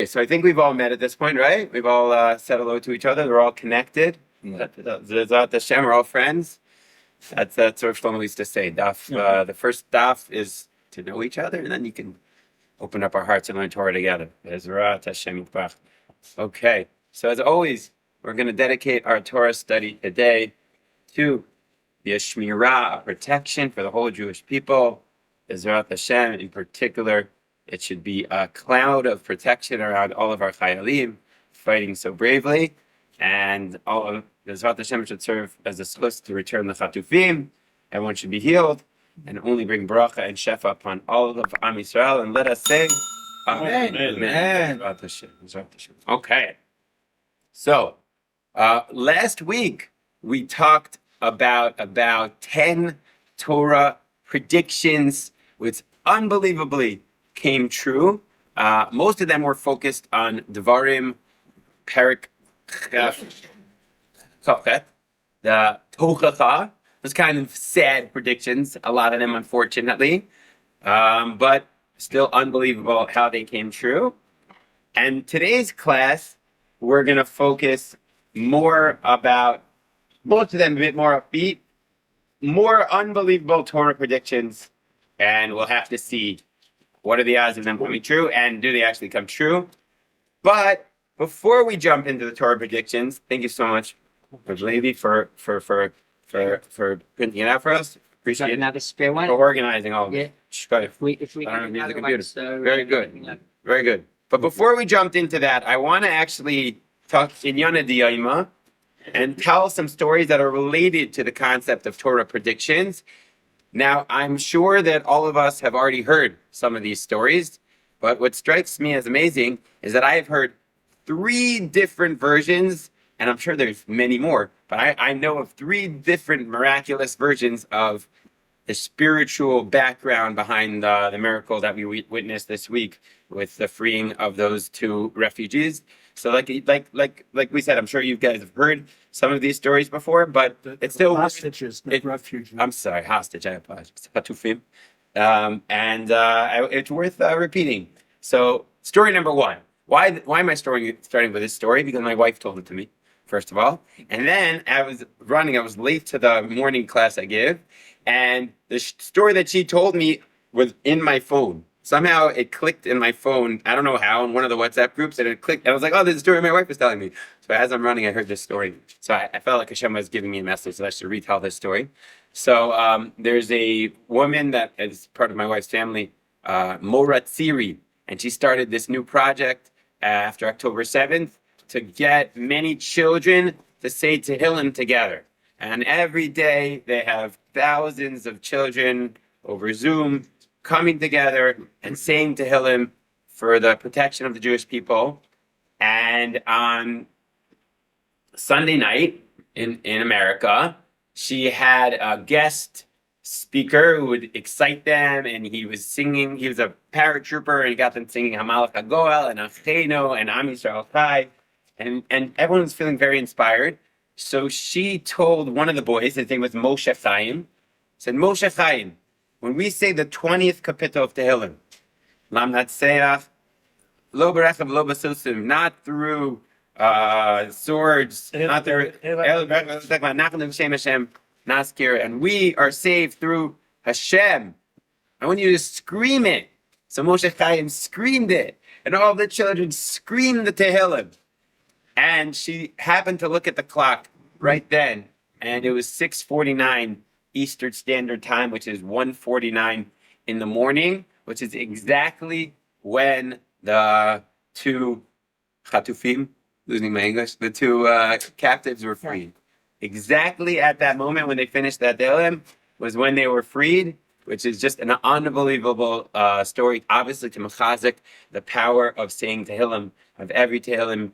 So I think we've all met at this point, right? We've all said hello to each other. We're all connected. Zezat Hashem, we're all friends. That's what Shlomo used to say. The first daf is to know each other, and then you can open up our hearts and learn Torah together. Ezrat Hashem Yitbarach. Okay, so as always, we're going to dedicate our Torah study today to the Shmirah, a protection for the whole Jewish people. Ezrat Hashem, in particular, it should be a cloud of protection around all of our chayalim fighting so bravely, and all of Ezrat Hashem should serve as a sluice to return the chatufim. Everyone should be healed, and only bring bracha and shefa upon all of Am Yisrael. And let us say, Amen. Amen. Ezrat Hashem. Ezrat Hashem. Okay. So, last week we talked about 10 Torah predictions, which unbelievably came true. Most of them were focused on Devarim, Perik, the Tochacha. Those kind of sad predictions, a lot of them, unfortunately. But still unbelievable how they came true. And today's class, we're going to focus more about, most of them a bit more upbeat, more unbelievable Torah predictions, and we'll have to see what are the odds of them coming true, and do they actually come true. But before we jump into the Torah predictions, thank you so much, Rabbi, for printing it out for us. Appreciate it. Another spare one? For organizing all of it. Yeah. If we get the computer. one, so Very good. Very good. But before we jumped into that, I want to actually talk Inyana Diyayma and tell some stories that are related to the concept of Torah predictions. Now, I'm sure that all of us have already heard some of these stories, but what strikes me as amazing is that I have heard 3 different versions, and I'm sure there's many more, but I know of 3 different miraculous versions of the spiritual background behind the miracle that we witnessed this week with the freeing of those 2 refugees. So like we said, I'm sure you guys have heard some of these stories before, but it's still hostages, not refugees. I'm sorry, hostage. I apologize. Hatufim. It's worth repeating. So, story number 1. Why am I starting with this story? Because my wife told it to me, first of all. And then I was late to the morning class I give, and the story that she told me was in my phone. Somehow it clicked in my phone. I don't know how, in one of the WhatsApp groups, and it clicked. And I was like, oh, this is a story my wife was telling me. So as I'm running, I heard this story. So I felt like Hashem was giving me a message that I should retell this story. So there's a woman that is part of my wife's family, Mora Tziri, and she started this new project after October 7th to get many children to say Tehillim together. And every day they have thousands of children over Zoom coming together and saying Tehillim for the protection of the Jewish people. And on Sunday night in America, she had a guest speaker who would excite them, and he was singing. He was a paratrooper, and he got them singing Hamalach HaGoel and Acheno and Am Yisrael Chai, and everyone was feeling very inspired. So she told one of the boys, his name was Moshe Chaim, said, Moshe Chaim, when we say the 20th kapitel of Tehillim, Lam Natseach, Lo Berechav, Lo Basusim, not through swords, not through Hashem, Naskir, and we are saved through Hashem. I want you to scream it. So Moshe Chaim screamed it, and all the children screamed the Tehillim. And she happened to look at the clock right then, and it was 6:49 Eastern Standard Time, which is 1:49 in the morning, which is exactly when the 2 chatufim, losing my English, the 2 captives were freed. Exactly at that moment when they finished that Tehillim was when they were freed, which is just an unbelievable story. Obviously, to Mechazik, the power of saying Tehillim, of every Tehillim,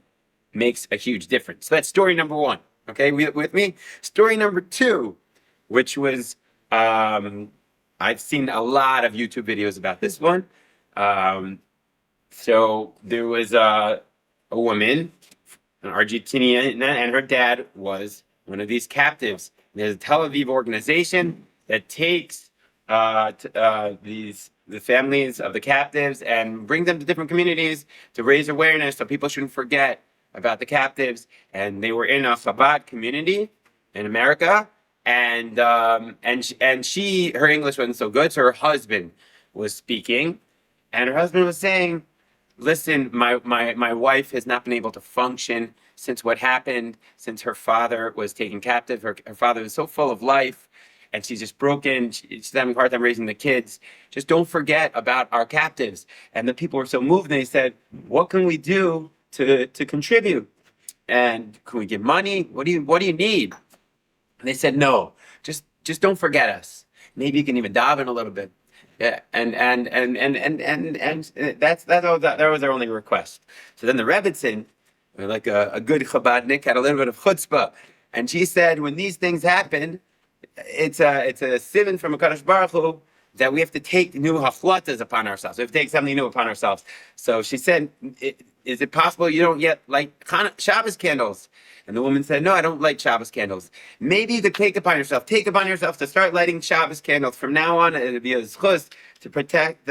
makes a huge difference. So that's story number 1. Okay, with me? Story number 2, which was, I've seen a lot of YouTube videos about this one. So there was a woman, an Argentinian, and her dad was one of these captives. There's a Tel Aviv organization that takes the families of the captives and bring them to different communities to raise awareness so people shouldn't forget about the captives. And they were in a Chabad community in America, and she her English wasn't so good, so her husband was speaking, and her husband was saying, listen, my wife has not been able to function since what happened, since her father was taken captive. Her father was so full of life, and she's just broken. She's having a hard time raising the kids. Just don't forget about our captives. And the people were so moved, and they said, what can we do to contribute? And can we give money? What do you need? And they said, no, just don't forget us. Maybe you can even daven a little bit. Yeah, and that was our only request. So then the Rebbitzin, like a good Chabadnik, had a little bit of chutzpah, and she said, when these things happen, it's a siman from a Kadosh Baruch Hu that we have to take new hachlatas upon ourselves. We have to take something new upon ourselves. So she said, is it possible you don't yet light Shabbos candles? And the woman said, no, I don't light Shabbos candles. Maybe you could take upon yourself to start lighting Shabbos candles. From now on, it'll be a zchus to protect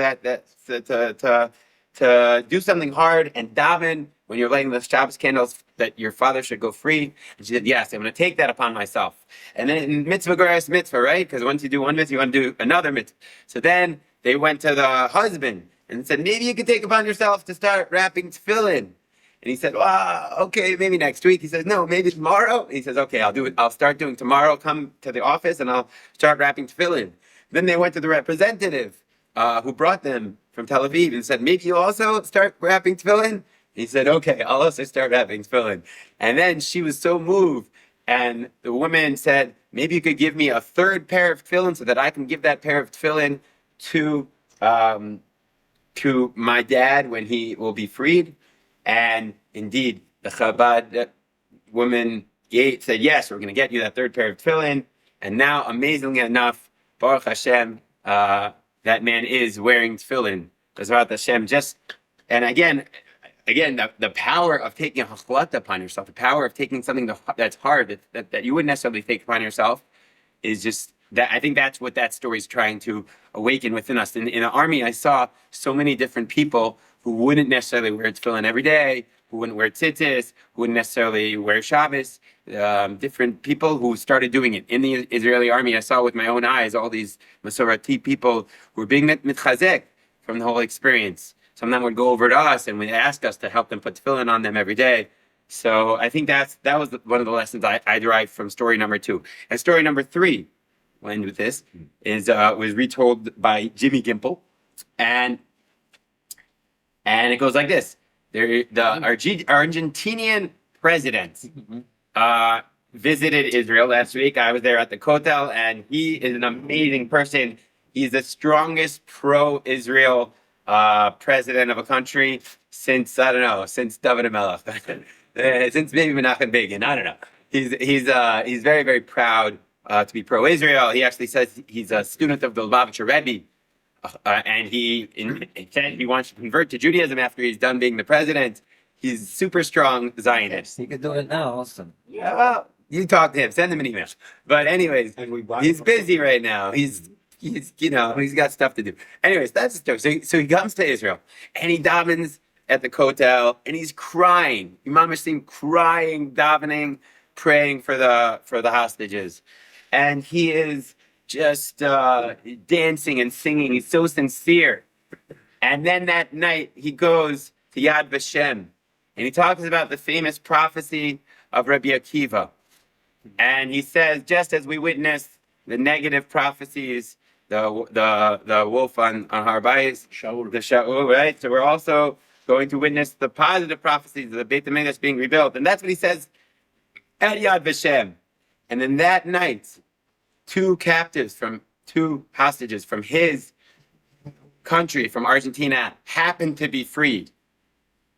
to do something hard and daven when you're lighting the Shabbos candles that your father should go free. And she said, yes, I'm going to take that upon myself. And then in mitzvah geras mitzvah, right? Because once you do one mitzvah, you want to do another mitzvah. So then they went to the husband and said, maybe you could take upon yourself to start wrapping tefillin. And he said, wow, okay, maybe next week. He says, no, maybe tomorrow. He says, okay, I'll do it. I'll start doing tomorrow. Come to the office and I'll start wrapping tefillin. Then they went to the representative who brought them from Tel Aviv and said, maybe you also start wrapping tefillin? He said, okay, I'll also start wrapping tefillin. And then she was so moved. And the woman said, maybe you could give me a third pair of tefillin so that I can give that pair of tefillin to my dad when he will be freed. And indeed, the Chabad woman said, yes, we're going to get you that third pair of tefillin. And now, amazingly enough, Baruch Hashem, that man is wearing tefillin. Bezrat Hashem. And again, the power of taking a hachlata upon yourself, the power of taking something that's hard, that you wouldn't necessarily take upon yourself, is just that. I think that's what that story is trying to awaken within us. In the army, I saw so many different people who wouldn't necessarily wear tefillin every day, who wouldn't wear tzitzis, who wouldn't necessarily wear Shabbos. Different people who started doing it in the Israeli army. I saw with my own eyes all these Masorati people who were being mitchazek from the whole experience. Some of them would go over to us and would ask us to help them put tefillin on them every day. So I think that was one of the lessons I derived from story number 2. And story number 3, we'll end with this, was retold by Jimmy Gimple, and it goes like this: the Argentinian president visited Israel last week. I was there at the Kotel, and he is an amazing person. He's the strongest pro-Israel president of a country since, I don't know, since David HaMelech, since maybe Menachem Begin. I don't know. He's very, very proud to be pro-Israel. He actually says he's a student of the Lubavitcher Rabbi, and he said he wants to convert to Judaism after he's done being the president. He's super strong Zionist. He could do it now also. Yeah, well, you talk to him, send him an email. But anyways, he's busy right now. He's got stuff to do. Anyways, that's the story. So he comes to Israel and he davens at the Kotel and he's crying. Imam seen crying, davening, praying for the hostages. And he is just dancing and singing. He's so sincere. And then that night he goes to Yad Vashem and he talks about the famous prophecy of Rabbi Akiva. And he says, just as we witnessed the negative prophecies, the wolf on Har Bayis, the Shaul, right? So we're also going to witness the positive prophecies of the Beit HaMikdash being rebuilt. And that's what he says at Yad Vashem. And then that night, 2 hostages from his country, from Argentina, happened to be freed.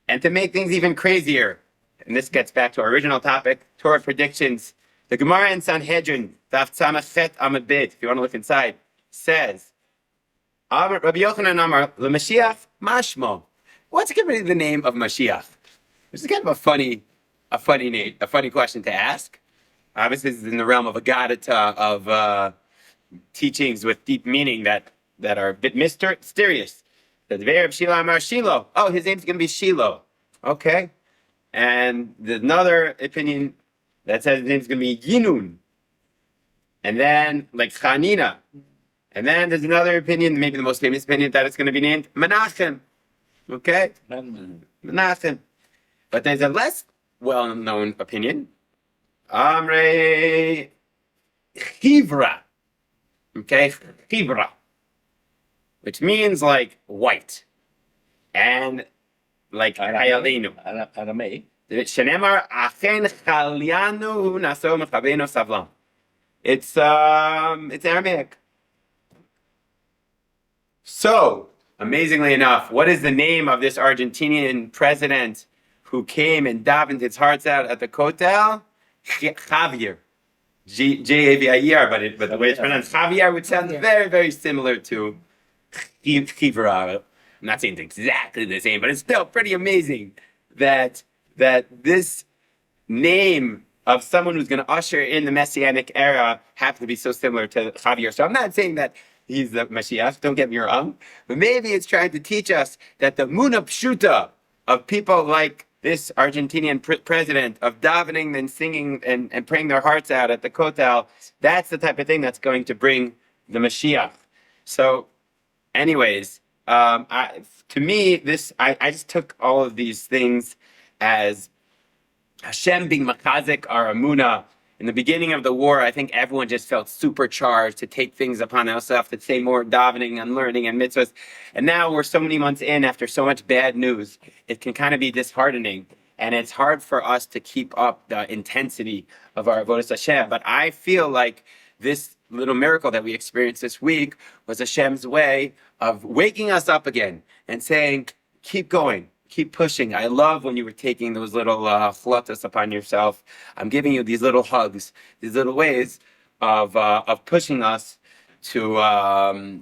And to make things even crazier, and this gets back to our original topic, Torah predictions, the Gemara in Sanhedrin, Daf Tzamach Chet Amud Bet, if you want to look inside, says, Rabbi Yochanan Amar, LeMashiach Mashmo. What's going to be the name of Mashiach? This is kind of a funny name, a funny question to ask. Obviously, this is in the realm of Agadata, of teachings with deep meaning that are a bit mysterious. The Dvei of Shiloh Amar Shiloh. Oh, his name's going to be Shiloh. Okay. And there's another opinion that says his name's going to be Yinun. And then, like Chanina. And then there's another opinion, maybe the most famous opinion, that it's going to be named Menachem. Okay? Menachem. But there's a less well-known opinion. Amre Chivra. Okay? Chivra. Which means like white. And like Hayalinu. Aramaic. Shenemar Achen Chalyanu Naso Mechaveno Savlam. It's Aramaic. So, amazingly enough, what is the name of this Argentinian president who came and davened his hearts out at the Kotel? Javier. J-A-V-I-E-R, but the way it's pronounced, Javier, would sound very, very similar to Chivra. I'm not saying it's exactly the same, but it's still pretty amazing that this name of someone who's going to usher in the Messianic era happens to be so similar to Javier. So I'm not saying that he's the Mashiach, don't get me wrong, but maybe it's trying to teach us that the Muna Pshuta of people like this Argentinian president, of davening and singing and praying their hearts out at the Kotel, that's the type of thing that's going to bring the Mashiach. So anyways, to me, I just took all of these things as Hashem being makazik our Emunah. In the beginning of the war, I think everyone just felt supercharged to take things upon ourselves, to say more davening and learning and mitzvahs. And now we're so many months in, after so much bad news, it can kind of be disheartening. And it's hard for us to keep up the intensity of our avodas Hashem. But I feel like this little miracle that we experienced this week was Hashem's way of waking us up again and saying, keep going. Keep pushing. I love when you were taking those little chlotos upon yourself. I'm giving you these little hugs, these little ways of pushing us to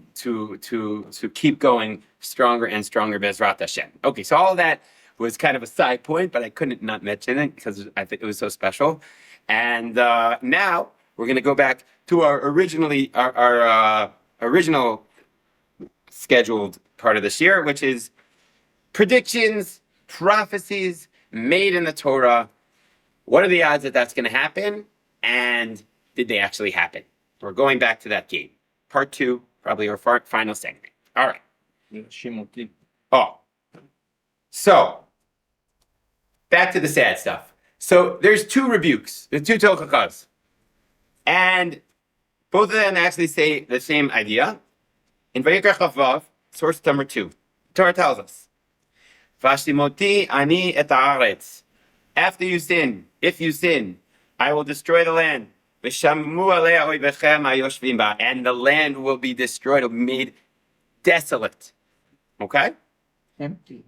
keep going stronger and stronger. Bezrat Hashem. Okay, so all of that was kind of a side point, but I couldn't not mention it because I think it was so special. And now we're going to go back to our original scheduled part of this year, which is predictions, prophecies made in the Torah. What are the odds that that's going to happen? And did they actually happen? We're going back to that game. Part 2, probably our final segment. All right. Oh. So, back to the sad stuff. So, there's 2 rebukes. There's 2 tochakas. And both of them actually say the same idea. In Vayikra Chavav, source number 2, Torah tells us, Vashtimoti ani et haaretz. After you sin, if you sin, I will destroy the land. V'shamu alea oivechem hayoshvim ba. And the land will be destroyed, will be made desolate. Okay? Empty.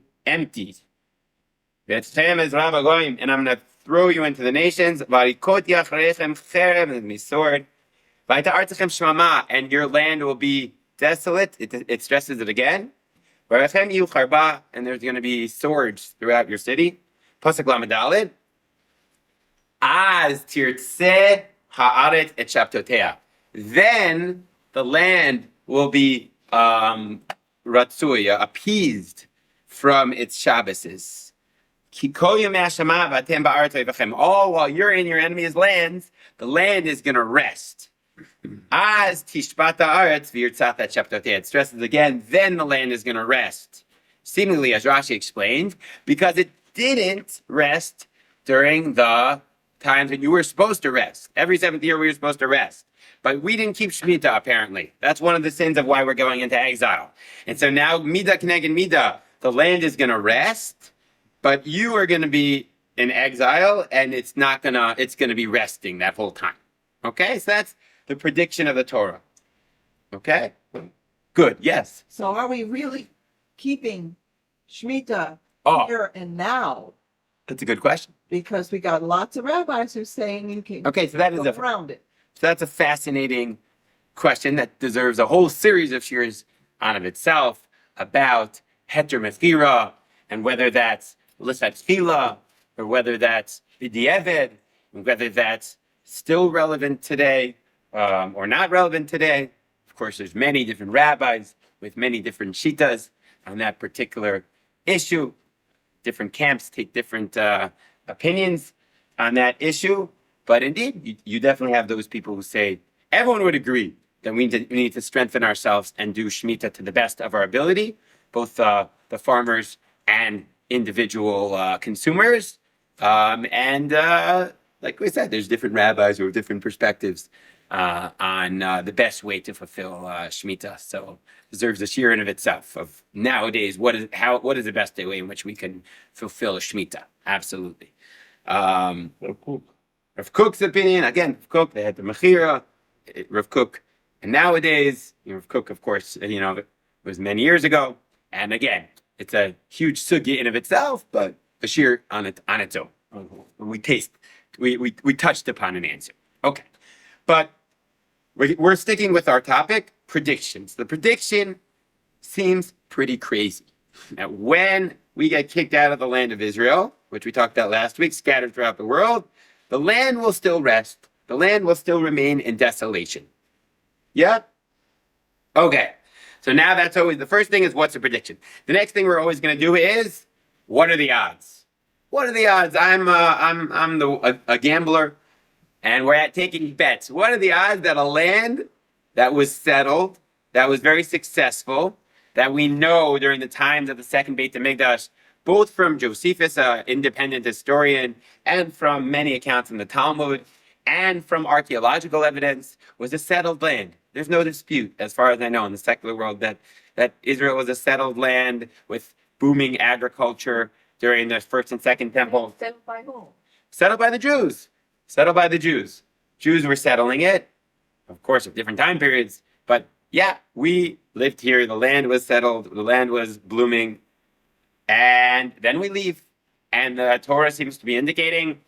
V'etchem ezra b'goyim. And I'm going to throw you into the nations. V'arikot yachrechem cherem, and me sword. V'ayta artechem shmama. And your land will be desolate. It stresses it again. And there's going to be swords throughout your city. Pasuk Lamed Az tirtzeh haaretz et shabtotea. Then the land will be ratzuya, appeased from its Shabbases. All while you're in your enemy's lands, the land is going to rest. As tishbata aretz v'yirtzat et shabtotea. It stresses again, then the land is going to rest. Seemingly, as Rashi explained, because it didn't rest during the times when you were supposed to rest. Every 7th year we were supposed to rest. But we didn't keep Shemitah, apparently. That's one of the sins of why we're going into exile. And so now, Midah Keneged Midah, the land is going to rest, but you are going to be in exile, and it's going to be resting that whole time. Okay? So that's the prediction of the Torah. Okay? Good. Yes. So are we really keeping Shemitah here and now? That's a good question. Because we got lots of rabbis who are saying you can go around it. So that's a fascinating question that deserves a whole series of shiurs on of itself about heter mefira and whether that's l'shatchila or whether that's b'di'eved and whether that's still relevant today. or not relevant today. Of course, there's many different rabbis with many different shitas on that particular issue. Different camps take different opinions on that issue. But indeed, you definitely have those people who say, everyone would agree that we need to strengthen ourselves and do Shemitah to the best of our ability, both the farmers and individual consumers. Like we said, there's different rabbis who have different perspectives on the best way to fulfill Shemitah. So deserves a shir in of itself of nowadays, what is the best way in which we can fulfill Shemitah? Absolutely. Rav Kook's opinion, again, Rav Kook, they had the Mechira, Rav Kook, and nowadays, Rav Kook, of course, it was many years ago, and again, it's a huge sugya in of itself, but a shir on its own. We touched upon an answer. Okay, but we're sticking with our topic, predictions. The prediction seems pretty crazy. Now, when we get kicked out of the land of Israel, which we talked about last week, scattered throughout the world, the land will still rest. The land will still remain in desolation. Yeah? Okay. So now that's always, the first thing is what's the prediction? The next thing we're always going to do is, what are the odds? What are the odds? I'm a gambler, and we're taking bets. What are the odds that a land that was settled, that was very successful, that we know during the times of the second Beit HaMikdash, both from Josephus, an independent historian, and from many accounts in the Talmud, and from archaeological evidence, was a settled land. There's no dispute, as far as I know, in the secular world, that Israel was a settled land with booming agriculture during the first and second temple. Settled by whom? Settled by the Jews. Settled by the Jews. Jews were settling it, of course, at different time periods. But yeah, we lived here. The land was settled. The land was blooming. And then we leave. And the Torah seems to be indicating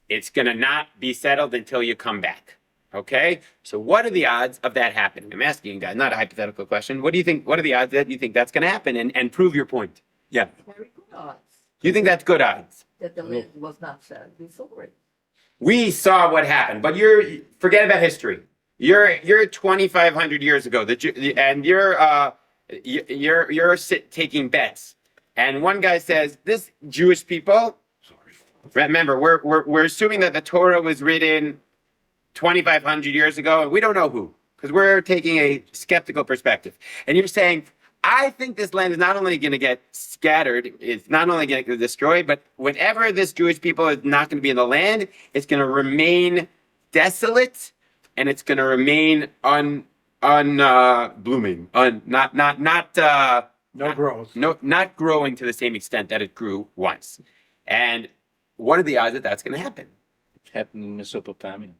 it's going to not be settled until you come back. Okay? So what are the odds of that happening? I'm asking you guys, not a hypothetical question. What do you think? What are the odds that you think that's going to happen and prove your point? Yeah. Very good odds. You think that's good odds? That the land was not settled. We saw it. We saw what happened, but forget about history. You're 2,500 years ago, and you're taking bets. And one guy says, this Jewish people, remember, we're assuming that the Torah was written 2,500 years ago, and we don't know who, because we're taking a skeptical perspective. And you're saying, I think this land is not only going to get scattered, it's not only going to get destroyed, but whenever this Jewish people is not going to be in the land, it's going to remain desolate, and it's going to remain blooming, No growth. not growing to the same extent that it grew once. And what are the odds that that's going to happen? It happened in Mesopotamia.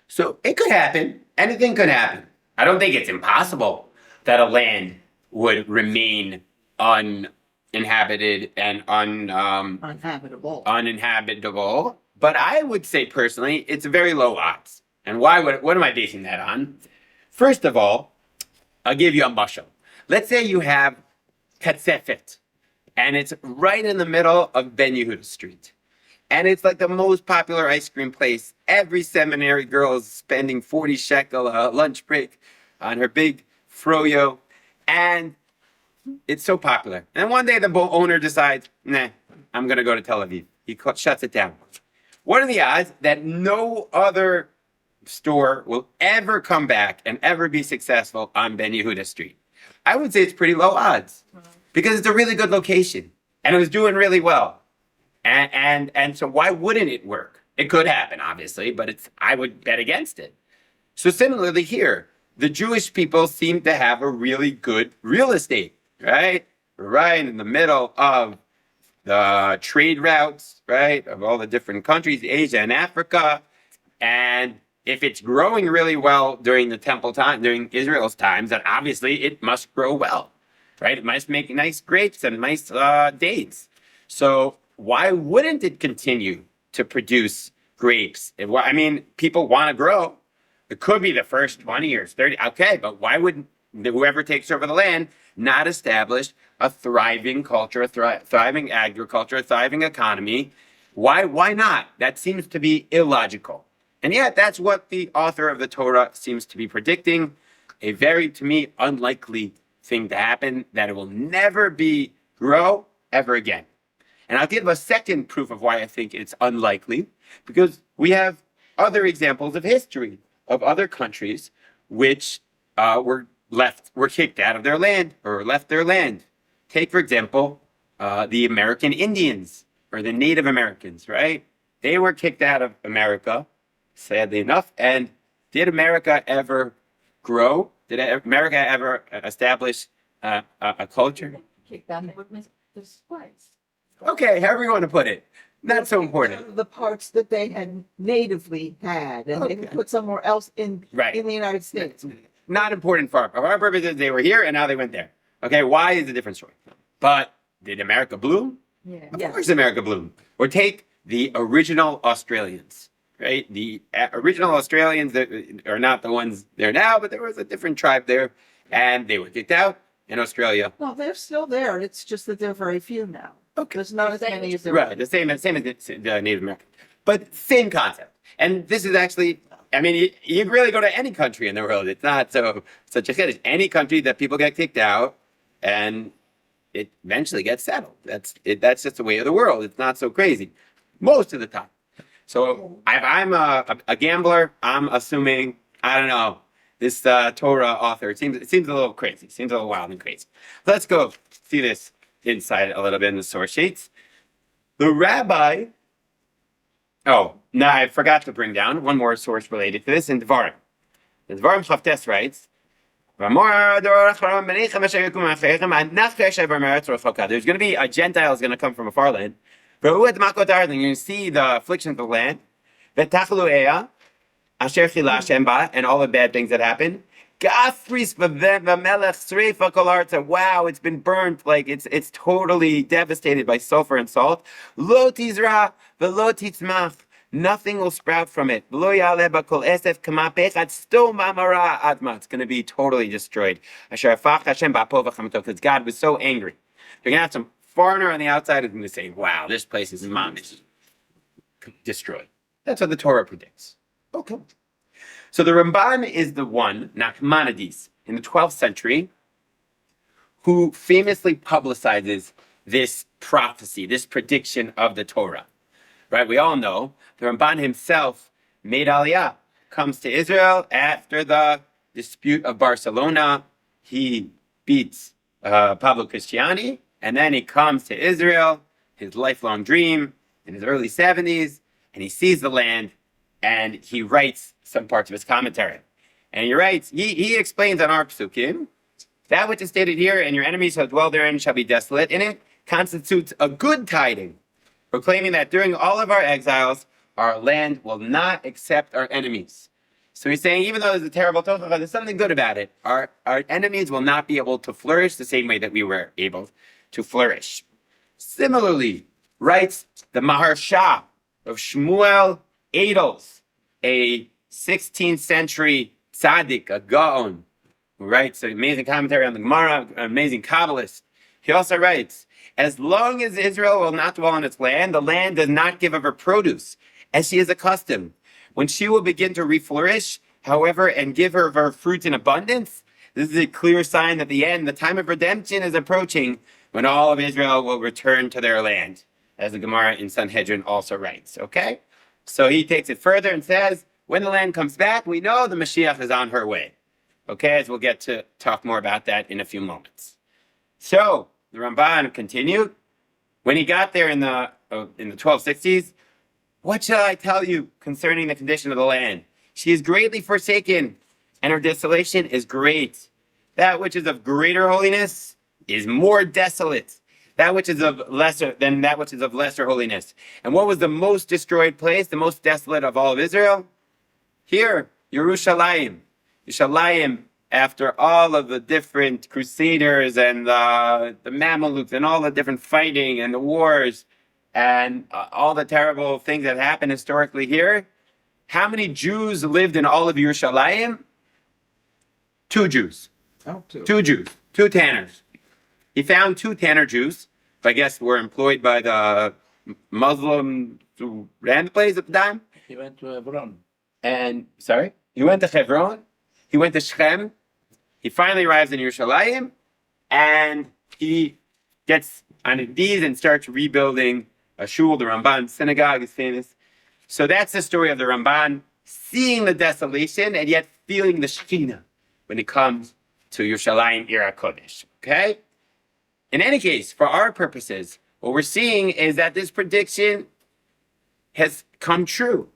So it could happen. Anything could happen. I don't think it's impossible that a land would remain uninhabited and uninhabitable. But I would say personally, it's very low odds. And what am I basing that on? First of all, I'll give you a mashal. Let's say you have Katsefet, and it's right in the middle of Ben Yehuda Street. And it's like the most popular ice cream place. Every seminary girl is spending 40 shekel a lunch break on her big froyo. And it's so popular. And one day the owner decides, nah, I'm going to go to Tel Aviv. He shuts it down. What are the odds that no other store will ever come back and ever be successful on Ben Yehuda Street? I would say it's pretty low odds because it's a really good location and it was doing really well. And so why wouldn't it work? It could happen, obviously, but I would bet against it. So similarly here, the Jewish people seem to have a really good real estate, right? We're right in the middle of the trade routes, right? Of all the different countries, Asia and Africa. And if it's growing really well during the temple time, during Israel's times, then obviously it must grow well, right? It must make nice grapes and nice dates. So why wouldn't it continue to produce grapes? I mean, people want to grow. It could be the first 20 years, 30. Okay, but why would whoever takes over the land not establish a thriving culture, a thriving agriculture, a thriving economy? Why not? That seems to be illogical. And yet, that's what the author of the Torah seems to be predicting. A very, to me, unlikely thing to happen, that it will never grow ever again. And I'll give a second proof of why I think it's unlikely, because we have other examples of history of other countries which were kicked out of their land or left their land. Take, for example, the American Indians or the Native Americans, right? They were kicked out of America, sadly enough. And did America ever grow? Did America ever establish a culture? Kick down the spice. Okay, however you want to put it. Not so important. The parts that they had natively had, and they put somewhere else in the United States. Not important for our purposes. They were here and now they went there. Okay, why is a different story. But did America bloom? Yeah. Of course America bloomed. Or take the original Australians, right? The original Australians that are not the ones there now, but there was a different tribe there, and they were kicked out in Australia. No, they're still there. It's just that there are very few now. Okay. There's not as many as there Right, were. the same as the Native American. But same concept. And this is actually, I mean, you can really go to any country in the world. It's not such a hit. Any country that people get kicked out and it eventually gets settled. That's just the way of the world. It's not so crazy most of the time. So if I'm a gambler, I'm assuming, I don't know, this Torah author, it seems a little crazy. It seems a little wild and crazy. Let's go see this inside a little bit in the source sheets. The rabbi, I forgot to bring down one more source related to this in Devarim. The Devarim Chavtes writes, there's going to be a Gentile is going to come from a far land. You're going to see the affliction of the land, and all the bad things that happen. Wow, it's been burnt, like it's totally devastated by sulfur and salt. Nothing will sprout from it. It's going to be totally destroyed. Because God was so angry. You're going to have some foreigner on the outside who's going to say, wow, this place is destroyed. That's what the Torah predicts. Okay. So the Ramban is the one, Nachmanides, in the 12th century, who famously publicizes this prophecy, this prediction of the Torah. Right? We all know the Ramban himself made Aliyah, comes to Israel after the dispute of Barcelona. He beats Pablo Cristiani, and then he comes to Israel, his lifelong dream, in his early 70s, and he sees the land, and he writes some parts of his commentary. And he writes, he explains on our psukim, that which is stated here, and your enemies shall dwell therein shall be desolate in it, constitutes a good tiding, proclaiming that during all of our exiles, our land will not accept our enemies. So he's saying, even though there's a terrible Torah, there's something good about it. Our enemies will not be able to flourish the same way that we were able to flourish. Similarly, writes the Maharsha of Shmuel Adels, a 16th century tzaddik, a gaon, who writes an amazing commentary on the Gemara, an amazing Kabbalist. He also writes, as long as Israel will not dwell on its land, the land does not give of her produce, as she is accustomed. When she will begin to reflourish, however, and give her of her fruit in abundance, this is a clear sign that the time of redemption is approaching, when all of Israel will return to their land, as the Gemara in Sanhedrin also writes, okay? So he takes it further and says, when the land comes back, we know the Mashiach is on her way. Okay, as we'll get to talk more about that in a few moments. So, the Ramban continued. When he got there in the 1260s, what shall I tell you concerning the condition of the land? She is greatly forsaken, and her desolation is great. That which is of greater holiness is more desolate. That which is of lesser than that which is of lesser holiness. And what was the most destroyed place, the most desolate of all of Israel? Here, Yerushalayim. Yerushalayim, after all of the different crusaders and the Mamelukes and all the different fighting and the wars and all the terrible things that happened historically here, how many Jews lived in all of Yerushalayim? 2 Jews. Oh, two. 2 Jews. 2 tanners. He found 2 tanner Jews, who I guess were employed by the Muslims who ran the place at the time. He went to Hebron. And, sorry? He went to Hebron. He went to Shechem. He finally arrives in Yerushalayim. And he gets on his knees and starts rebuilding a shul. The Ramban synagogue is famous. So that's the story of the Ramban seeing the desolation and yet feeling the Shekhinah when it comes to Yerushalayim Ir HaKodesh. Okay? In any case, for our purposes, what we're seeing is that this prediction has come true.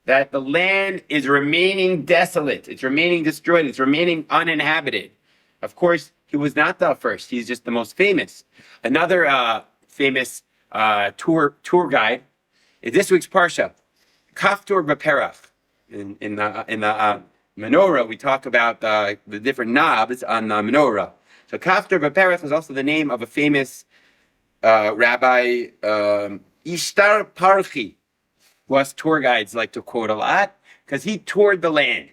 That the land is remaining desolate. It's remaining destroyed. It's remaining uninhabited. Of course, he was not the first. He's just the most famous. Another famous tour guide is this week's Parsha, Kaftor B'Perach. In the menorah, we talk about the different knobs on the menorah. So Kaftor B'Perach is also the name of a famous rabbi, Ishtar Parchi, who us tour guides like to quote a lot, because he toured the land.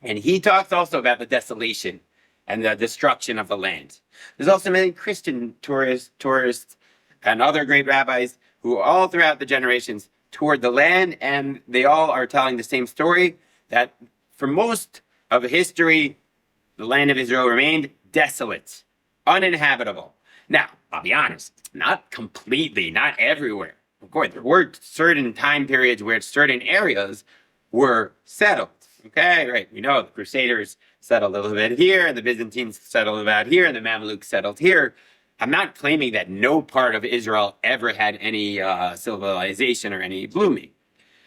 And he talks also about the desolation and the destruction of the land. There's also many Christian tourists, and other great rabbis who all throughout the generations toured the land, and they all are telling the same story, that for most of history, the land of Israel remained desolate, uninhabitable. Now, I'll be honest, not completely, not everywhere. Of course, there were certain time periods where certain areas were settled. Okay, right. We know the Crusaders settled a little bit here, and the Byzantines settled about here, and the Mamelukes settled here. I'm not claiming that no part of Israel ever had any civilization or any blooming.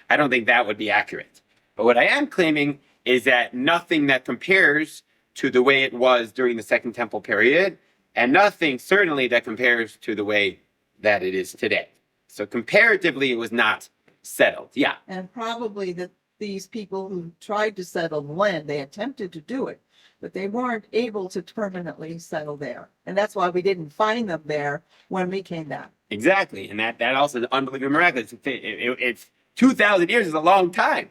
I don't think that would be accurate. But what I am claiming is that nothing that compares to the way it was during the Second Temple period, and nothing certainly that compares to the way that it is today. So comparatively, it was not settled. Yeah. And probably that these people who tried to settle the land, they attempted to do it, but they weren't able to permanently settle there. And that's why we didn't find them there when we came back. Exactly. And that also is unbelievably miraculous. It's 2,000 years is a long time.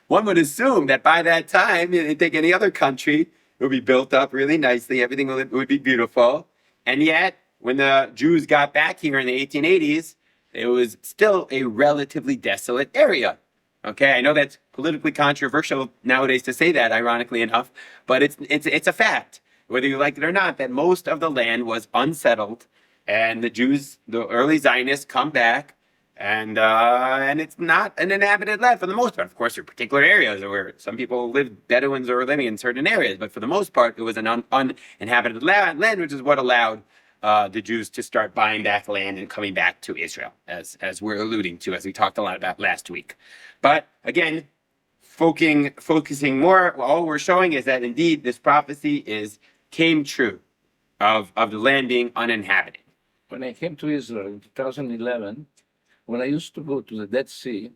One would assume that by that time, you take any other country, it would be built up really nicely. Everything would be beautiful. And yet, when the Jews got back here in the 1880s, it was still a relatively desolate area. Okay, I know that's politically controversial nowadays to say that, ironically enough, but it's a fact, whether you like it or not, that most of the land was unsettled, and the Jews, the early Zionists, come back, and it's not an inhabited land for the most part. Of course, there are particular areas where some people lived, Bedouins were living in certain areas, but for the most part, it was an uninhabited land, which is what allowed the Jews to start buying back land and coming back to Israel, as we're alluding to, as we talked a lot about last week. But again, focusing more, all we're showing is that indeed this prophecy came true of the land being uninhabited. When I came to Israel in 2011, when I used to go to the Dead Sea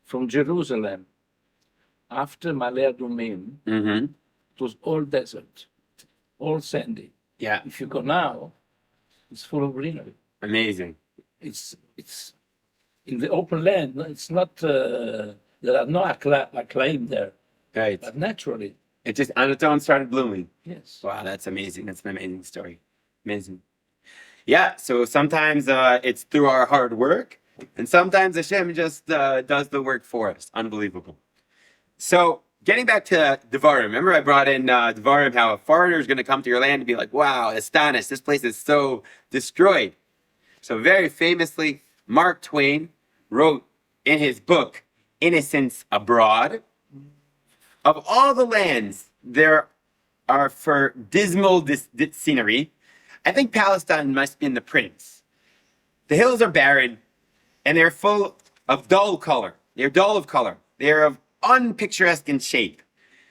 from Jerusalem, after Ma'ale Adumim, it was all desert, all sandy. Yeah. If you go now, it's full of greenery. Amazing. It's in the open land. It's not there are no acclaim there, Right. but naturally, It just on its own started blooming. yes. Wow, that's amazing. That's an amazing story. Amazing. Yeah, so sometimes it's through our hard work, and sometimes Hashem just does the work for us. Unbelievable. So getting back to Devarim, remember I brought in Devarim, how a foreigner is going to come to your land and be like, wow, astonished, this place is so destroyed. So very famously, Mark Twain wrote in his book, Innocents Abroad, of all the lands there are for dismal scenery, I think Palestine must be in the prince. The hills are barren, and they're full of dull color. They're dull of color. They're of unpicturesque in shape.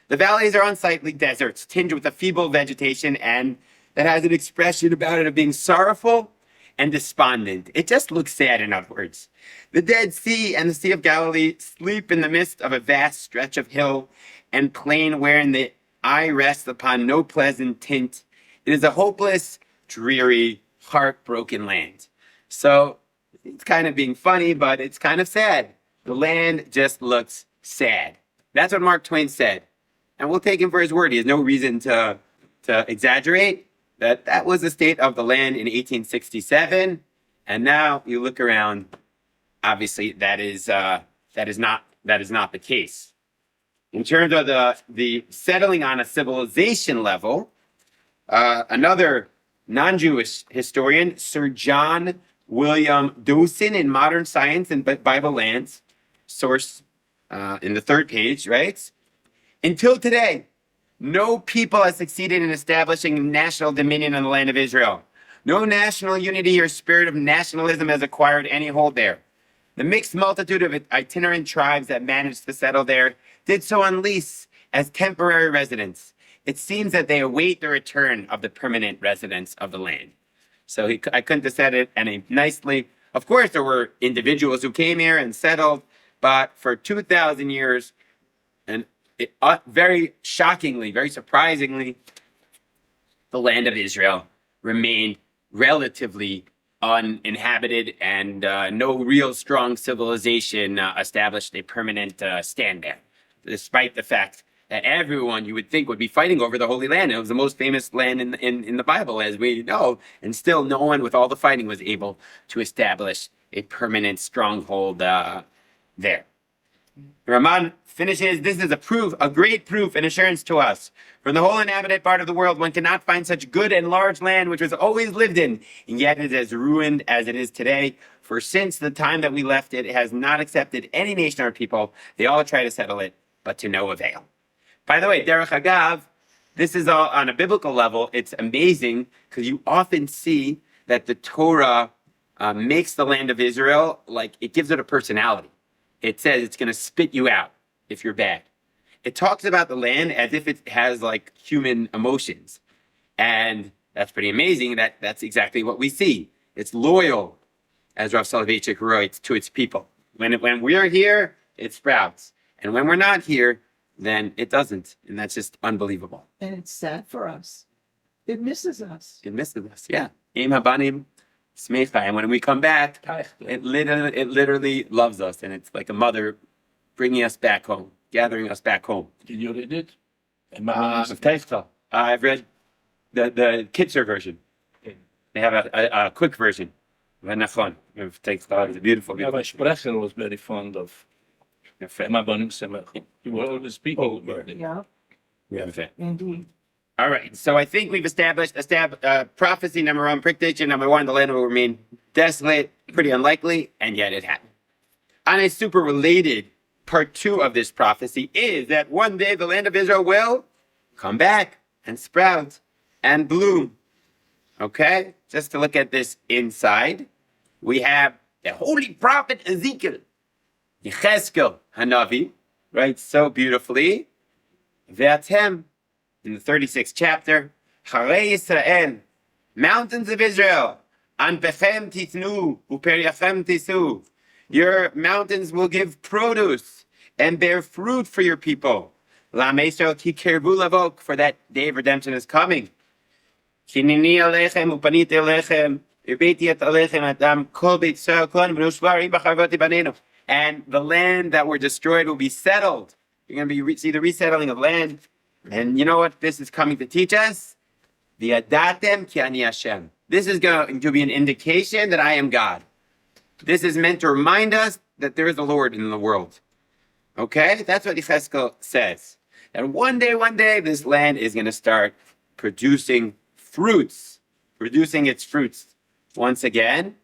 The valleys are unsightly deserts, tinged with a feeble vegetation, and that has an expression about it of being sorrowful and despondent. It just looks sad, in other words. The Dead Sea and the Sea of Galilee sleep in the midst of a vast stretch of hill and plain wherein the eye rests upon no pleasant tint. It is a hopeless, dreary, heartbroken land. So it's kind of being funny, but it's kind of sad. The land just looks sad. That's what Mark Twain said. And we'll take him for his word. He has no reason to exaggerate. That was the state of the land in 1867. And now you look around, obviously that is not the case. in terms of the settling on a civilization level, another non-Jewish historian, Sir John William Dawson in Modern Science and Bible Lands, source in the third page, writes, until today, no people has succeeded in establishing national dominion on the land of Israel. No national unity or spirit of nationalism has acquired any hold there. The mixed multitude of itinerant tribes that managed to settle there did so on lease as temporary residents. It seems that they await the return of the permanent residents of the land. So I couldn't have said it any nicely. Of course, there were individuals who came here and settled, but for 2,000 years, and very shockingly, very surprisingly, the land of Israel remained relatively uninhabited, and no real strong civilization established a permanent stand there, despite the fact that everyone you would think would be fighting over the Holy Land. It was the most famous land in the Bible, as we know, and still no one with all the fighting was able to establish a permanent stronghold there. Raman finishes, this is a great proof and assurance to us. From the whole inhabited part of the world, one cannot find such good and large land which was always lived in, and yet it is as ruined as it is today. For since the time that we left it, it has not accepted any nation or people. They all try to settle it, but to no avail. By the way, Derech Agav, this is all on a biblical level. It's amazing because you often see that the Torah makes the land of Israel, like it gives it a personality. It says it's going to spit you out if you're bad. It talks about the land as if it has like human emotions. And that's pretty amazing. That's exactly what we see. It's loyal, as Rav Soloveitchik writes, to its people. When we're here, it sprouts. And when we're not here, then it doesn't. And that's just unbelievable. And it's sad for us. It misses us. It misses us, yeah. Im habanim smecha. And when we come back, it literally loves us. And it's like a mother bringing us back home, gathering us back home. Did you read it? I've read the Kitzer version. They have a quick version. V'nachon. It's a beautiful. Rabbi Sprecher was very fond of Mabonim Semech. He was always speaking about it. Yeah, indeed. All right, so I think we've established prophecy number one, prediction number one, the land will remain desolate, pretty unlikely, and yet it happened. On a super related part two of this prophecy is that one day the land of Israel will come back and sprout and bloom. Okay, just to look at this inside, we have the holy prophet Ezekiel, Yechezkel Hanavi, writes so beautifully, Ve'atem, in the 36th chapter, Harei Yisrael, mountains of Israel, Anpechem titnu, Uperiachem tisu. Your mountains will give produce and bear fruit for your people. Lam Yisrael ki kirvu lavok, for that day of redemption is coming. Kinini alechem upaniti alechem, ubeti et alechem adam kol beit Yisrael klon v'nushvari b'charvoti banenu. And the land that were destroyed will be settled. You're going to see the resettling of land. And you know what this is coming to teach us? V'yadatem ki ani Hashem. This is going to be an indication that I am God. This is meant to remind us that there is a Lord in the world. Okay? That's what Yechezkel says. And one day, this land is going to start producing fruits, producing its fruits once again.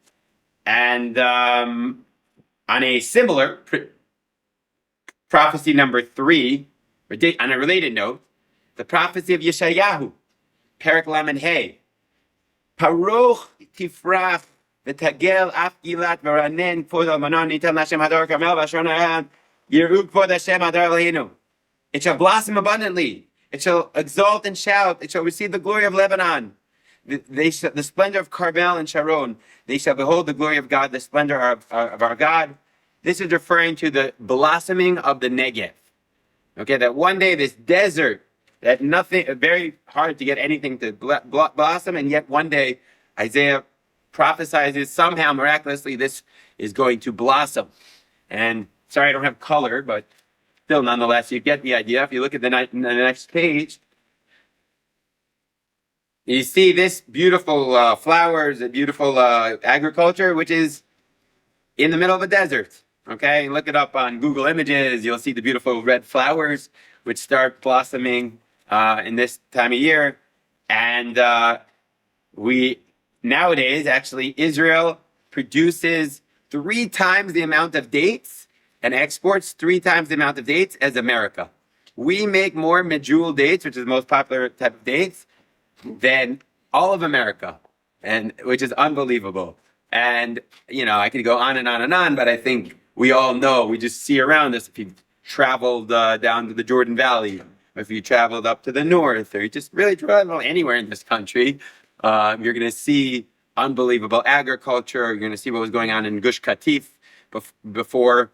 And on a similar prophecy number 3, on a related note, the prophecy of Yeshayahu, Perek Lamed Hey, Paruch Tifrach v'tagel af gilat v'ranen k'vod almanon nitan Hashem hadar karmel v'ashron ha'an yiru k'vod Hashem hadar Eloheinu. It shall blossom abundantly. It shall exalt and shout. It shall receive the glory of Lebanon. The splendor of Carmel and Sharon. They shall behold the glory of God, the splendor of our God. This is referring to the blossoming of the Negev. Okay, that one day this desert, that nothing, very hard to get anything to blossom, and yet one day Isaiah prophesies somehow miraculously this is going to blossom. And sorry, I don't have color, but still, nonetheless, you get the idea. If you look at the next page, you see this beautiful flowers and beautiful agriculture, which is in the middle of a desert. Okay, look it up on Google Images. You'll see the beautiful red flowers, which start blossoming in this time of year. And we nowadays, actually, Israel produces 3 times the amount of dates and exports 3 times the amount of dates as America. We make more medjool dates, which is the most popular type of dates, than all of America, and which is unbelievable. And I could go on and on and on, but I think we all know. We just see around us. If you traveled down to the Jordan Valley, or if you traveled up to the north, or you just really travel anywhere in this country, you're going to see unbelievable agriculture. You're going to see what was going on in Gush Katif before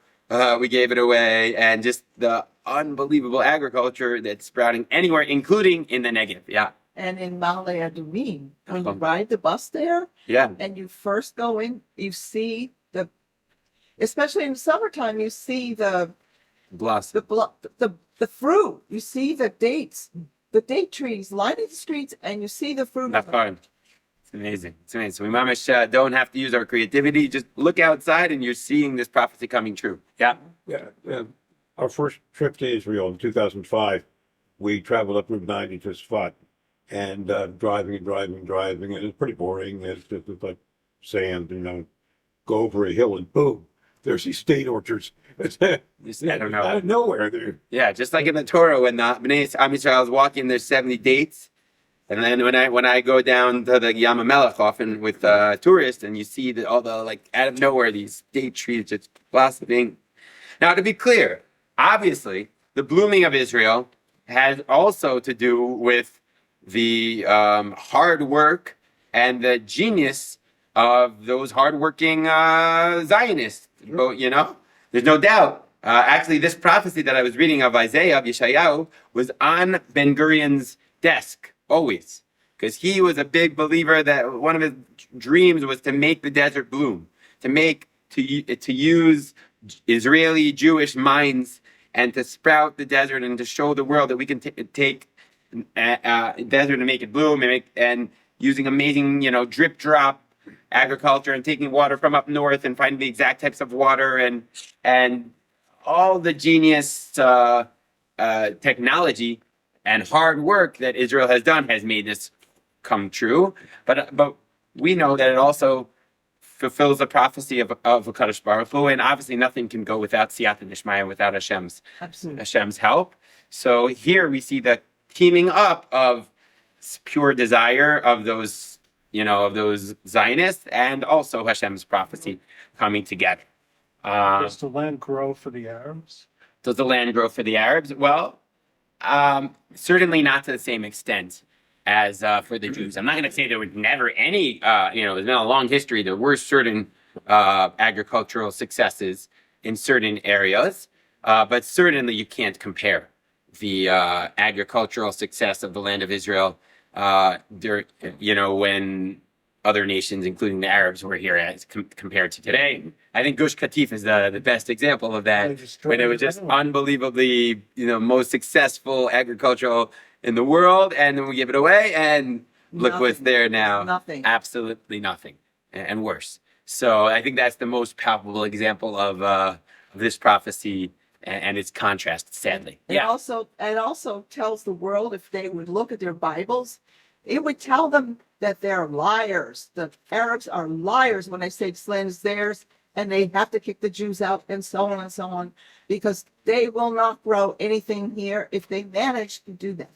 we gave it away, and just the unbelievable agriculture that's sprouting anywhere, including in the Negev. Yeah. And in Ma'ale Adumim, when you ride the bus there, Yeah. and you first go in, you see especially in the summertime, you see the Blossom. fruit. You see the dates, the date trees lining the streets, and you see the fruit. Not fun. It's amazing. It's amazing. So we mamish don't have to use our creativity. Just look outside and you're seeing this prophecy coming true. Yeah. Yeah. Our first trip to Israel in 2005, we traveled up Route 90 to Sfat, and driving, and it's pretty boring. It's just like sand, go over a hill and boom, there's these state orchards. I don't know. Out of nowhere there. Yeah, just like in the Torah, when the Bnei Am Yisrael is walking, there's 70 dates. And then when I go down to the Yam HaMelech often with tourists, and you see all the out of nowhere these date trees just blossoming. Now, to be clear, obviously the blooming of Israel has also to do with the hard work and the genius of those hardworking Zionists. There's no doubt. Actually, this prophecy that I was reading of Isaiah, of Yeshayahu, was on Ben Gurion's desk always, because he was a big believer that one of his dreams was to make the desert bloom, to use Israeli Jewish minds and to sprout the desert and to show the world that we can take desert and make it bloom, and using amazing, drip drop agriculture and taking water from up north and finding the exact types of water and all the genius technology and hard work that Israel has done has made this come true. But we know that it also fulfills the prophecy of HaKadosh Baruch Hu, and obviously nothing can go without Siyata Dishmaya, without Hashem's help. So here we see the teaming up of pure desire of those Zionists and also Hashem's prophecy coming together. Does the land grow for the Arabs? Does the land grow for the Arabs? Well, certainly not to the same extent as for the Jews. I'm not going to say there was never any, there's been a long history. There were certain agricultural successes in certain areas, but certainly you can't compare the agricultural success of the land of Israel when other nations, including the Arabs, were here as compared to today. I think Gush Katif is the best example of that, when it was just unbelievably, most successful agricultural in the world, and then we give it away, and look what's there now. Nothing. Absolutely nothing, and worse. So I think that's the most palpable example of this prophecy and its contrast, sadly. It also tells the world, if they would look at their Bibles, it would tell them that they're liars. The Arabs are liars when they say this land is theirs and they have to kick the Jews out, and so on, because they will not grow anything here if they manage to do that.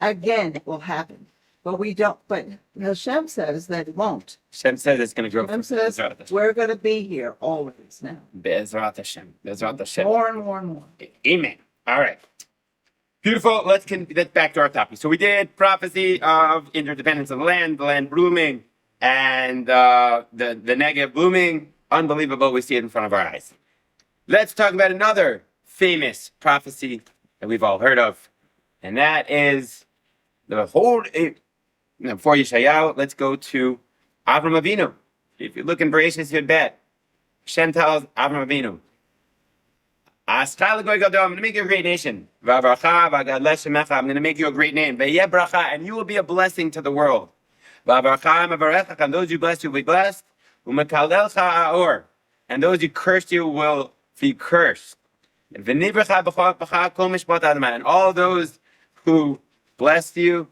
Again, it will happen. But we don't, but Hashem says that it won't. Hashem says it's going to grow. Hashem says we're going to be here always now. Be'ezrat Hashem. Be'ezrat Hashem. More and more and more. Amen. All right. Beautiful. Let's back to our topic. So we did prophecy of interdependence of the land blooming, and the Negev blooming. Unbelievable. We see it in front of our eyes. Let's talk about another famous prophecy that we've all heard of, and that is the whole. Before Yeshayahu, let's go to Avram Avinu. If you look in Bereshit Yud Bet, Hashem tells Avram Avinu, I'm going to make you a great nation. I'm going to make you a great name. And you will be a blessing to the world. And those you bless, you will be blessed. And those you curse, you will be cursed. And all those who blessed you,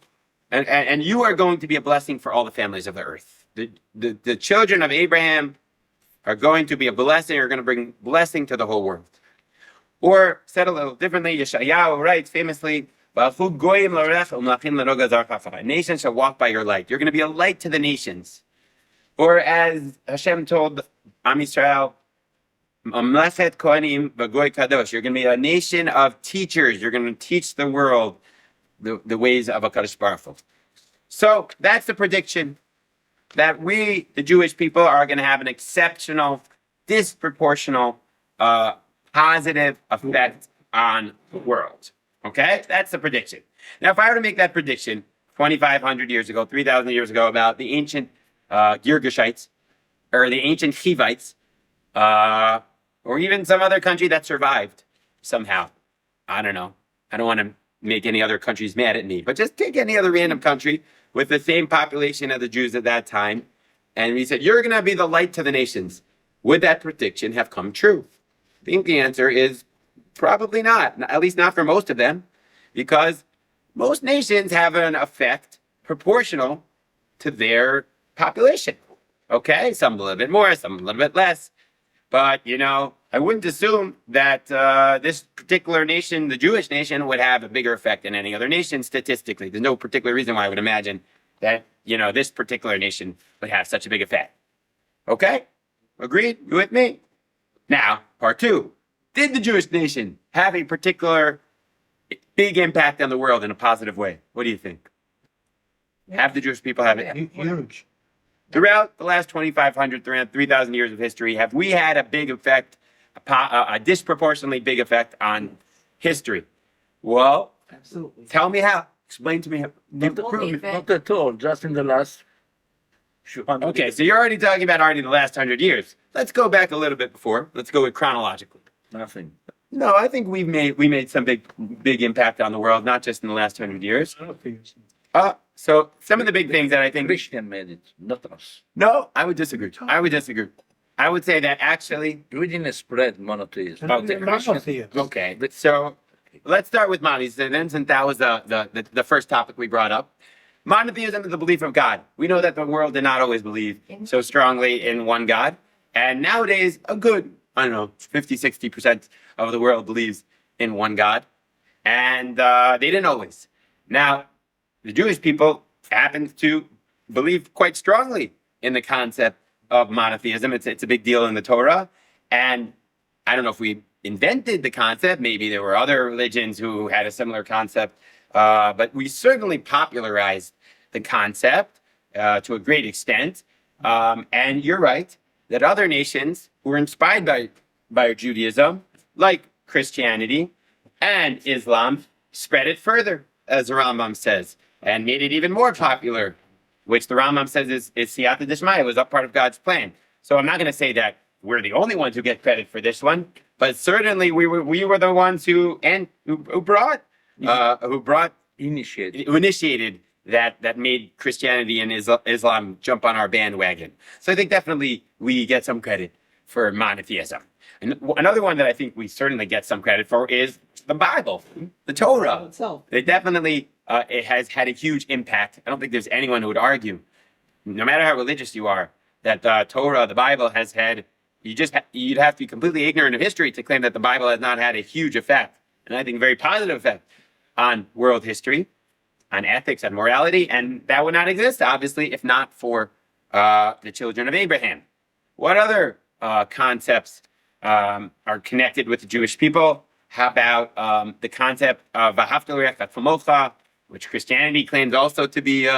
and you are going to be a blessing for all the families of the earth. The children of Abraham are going to be a blessing, are going to bring blessing to the whole world. Or, said a little differently, Yeshayahu writes famously, nations shall walk by your light. You're going to be a light to the nations. Or as Hashem told Am Yisrael, Mamlechet Kohanim v'Goy Kadosh. You're going to be a nation of teachers. You're going to teach the world the ways of HaKadosh Baruch Hu. So that's the prediction, that we, the Jewish people, are going to have an exceptional, disproportional, positive effect on the world. Okay? That's the prediction. Now, if I were to make that prediction 2,500 years ago, 3,000 years ago, about the ancient Girgashites, or the ancient Hivites, or even some other country that survived somehow. I don't know. I don't want to make any other countries mad at me, but just take any other random country with the same population of the Jews at that time, and we said, you're going to be the light to the nations. Would that prediction have come true? I think the answer is probably not, at least not for most of them, because most nations have an effect proportional to their population. Okay, some a little bit more, some a little bit less. But, I wouldn't assume that this particular nation, the Jewish nation, would have a bigger effect than any other nation statistically. There's no particular reason why I would imagine that, this particular nation would have such a big effect. Okay? Agreed? You with me? Now, part two. Did the Jewish nation have a particular big impact on the world in a positive way? What do you think? Have the Jewish people have it? Huge. Throughout the last 2,500, 3,000 years of history, have we had a big effect, a disproportionately big effect on history? Well, Absolutely. tell me how. Explain to me how. Give the Only proof. effect. Not at all, just in the last. Okay, so you're already talking about the last 100 years. Let's go back a little bit before. Let's go with chronologically. Nothing. No, I think we made some big impact on the world, not just in the last 100 years. Monotheism. So some of the big things that I think. Christian made it, not us. No, I would disagree. I would say that actually. We didn't spread monotheism. Okay. Monotheism. Okay, so let's start with monotheism, since that was the first topic we brought up. Monotheism is the belief of God. We know that the world did not always believe so strongly in one God. And nowadays, a good, 50-60% of the world believes in one God. And they didn't always. Now, the Jewish people happen to believe quite strongly in the concept of monotheism. It's a big deal in the Torah. And I don't know if we invented the concept. Maybe there were other religions who had a similar concept. But we certainly popularized the concept to a great extent. And you're right that other nations who were inspired by Judaism, like Christianity and Islam, spread it further, as the Rambam says, and made it even more popular, which the Rambam says is Siyata Dishmaya, was a part of God's plan. So I'm not going to say that we're the only ones who get credit for this one, but certainly we were the ones who initiated that made Christianity and Islam jump on our bandwagon. So I think definitely we get some credit for monotheism. And another one that I think we certainly get some credit for is the Bible, the Torah. Itself. It definitely it has had a huge impact. I don't think there's anyone who would argue, no matter how religious you are, that the Torah, the Bible, has had. You'd have to be completely ignorant of history to claim that the Bible has not had a huge effect, and I think a very positive effect on world history, on ethics, on morality, and that would not exist, obviously, if not for the children of Abraham. What other concepts are connected with the Jewish people? How about the concept of V'ahavta l're'echa kamocha, which Christianity claims also to be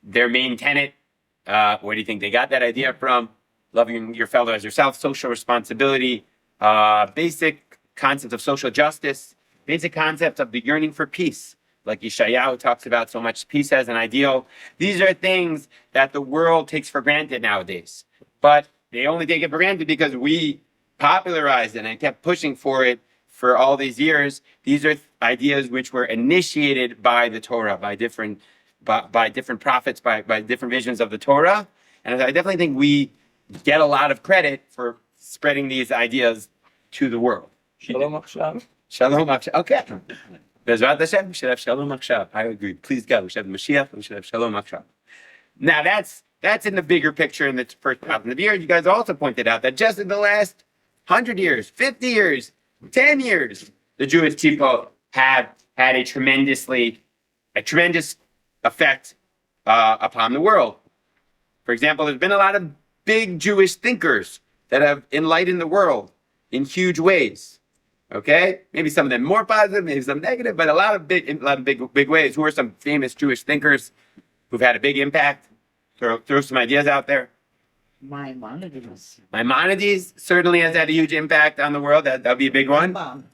their main tenet? Where do you think they got that idea from? Loving your fellow as yourself, social responsibility, basic concepts of social justice, basic concepts of the yearning for peace, like Yeshayahu talks about so much peace as an ideal. These are things that the world takes for granted nowadays, but they only take it for granted because we popularized it and kept pushing for it for all these years. These are ideas which were initiated by the Torah, by different prophets, by different visions of the Torah. And I definitely think we get a lot of credit for spreading these ideas to the world. Shalom Achshav. Shalom Achshav. Okay. Bezrat Hashem, we should have Shalom Achshav. I agree. Please God, we should have the Mashiach, we should have Shalom Achshav. Now that's in the bigger picture in the first 1,000 years. You guys also pointed out that just in the last 100 years, 50 years, 10 years, the Jewish people have had a tremendous effect upon the world. For example, there's been a lot of big Jewish thinkers that have enlightened the world in huge ways. Okay, maybe some of them more positive, maybe some negative, but a lot of big ways. Who are some famous Jewish thinkers who've had a big impact? Throw some ideas out there. Maimonides certainly has had a huge impact on the world. That'd be a big one.